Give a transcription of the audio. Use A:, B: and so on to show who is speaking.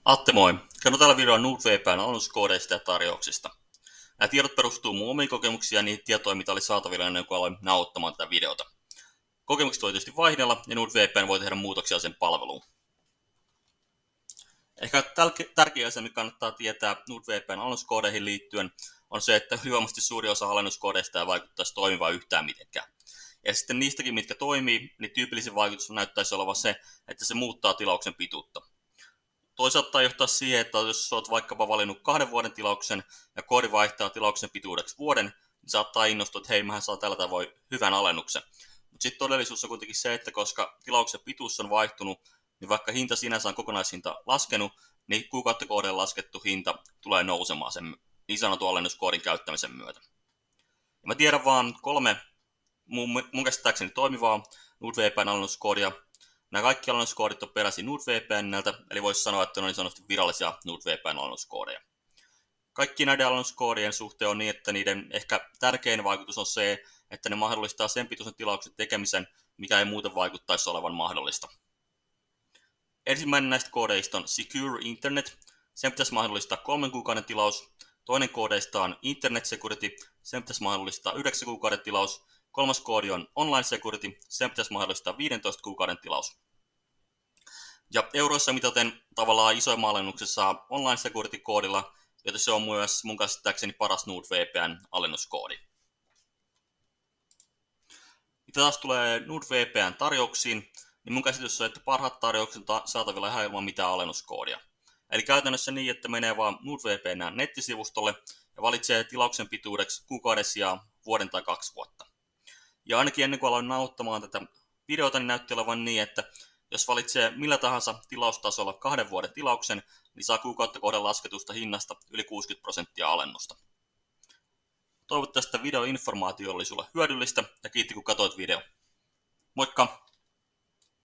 A: Atte moi! Kerron tällä videolla NordVPN alennuskoodeista ja tarjouksista. Nämä tiedot perustuu mun omiin kokemuksiin ja niihin tietoihin, mitä oli saatavilla ennen kuin aloin nauhoittamaan tätä videota. Kokemukset voi tietysti vaihdella ja NordVPN voi tehdä muutoksia sen palveluun. Ehkä tärkeä asia, mikä kannattaa tietää NordVPN alennuskoodeihin liittyen, on se, että hyvästi suuri osa alennuskoodeista ei vaikuttaisi toimivaan yhtään mitenkään. Ja sitten niistäkin, mitkä toimii, niin tyypillisin vaikutus näyttäisi olevan se, että se muuttaa tilauksen pituutta. Toisaalta johtaa siihen, että jos olet vaikkapa valinnut 2 vuoden tilauksen ja koodi vaihtaa tilauksen pituudeksi vuoden, niin saattaa innostua, että hei, mähän saa tällä tavoin hyvän alennuksen. Mutta sitten todellisuus on kuitenkin se, että koska tilauksen pituus on vaihtunut, niin vaikka hinta sinänsä on kokonaishinta laskenut, niin kuukautta kohden laskettu hinta tulee nousemaan sen niin sanotun alennuskoodin käyttämisen myötä. Ja mä tiedän vaan 3 mun käsittääkseni toimivaa NordVPN alennuskoodia. Nämä kaikki alennuskoodit on peräisin NordVPNltä, eli voisi sanoa, että ne on niin sanotusti virallisia NordVPN alennuskoodeja. Kaikki näiden alennuskoodien suhteen on niin, että niiden ehkä tärkein vaikutus on se, että ne mahdollistaa sen pituisen tilauksen tekemisen, mikä ei muuten vaikuttaisi olevan mahdollista. Ensimmäinen näistä koodeista on Secure Internet. Sen pitäisi mahdollistaa 3 kuukauden tilaus. Toinen koodeista on Internet Security. Sen pitäisi mahdollistaa 9 kuukauden tilaus. Kolmas koodi on Online Security. Sen pitäisi mahdollistaa 15 kuukauden tilaus. Ja euroissa mitaten tavallaan isoimman alennuksen saa Online Security-koodilla, joten se on myös mun käsittääkseni paras NordVPN-alennuskoodi. Mitä taas tulee NordVPN-tarjouksiin, niin mun käsitys on, että parhaat tarjoukset on saatavilla ihan ilman mitään alennuskoodia. Eli käytännössä niin, että menee vaan NordVPN nettisivustolle ja valitsee tilauksen pituudeksi kuukauden sijaan vuoden tai 2 vuotta. Ja ainakin ennen kuin aloin nauhoittamaan tätä videota, niin näytti olevan niin, että jos valitsee millä tahansa tilaustasolla 2 vuoden tilauksen, niin saa kuukautta kohden lasketusta hinnasta yli 60% alennusta. Toivottavasti tämä videoinformaatio oli sulle hyödyllistä ja kiitti kun katsoit video. Moikka!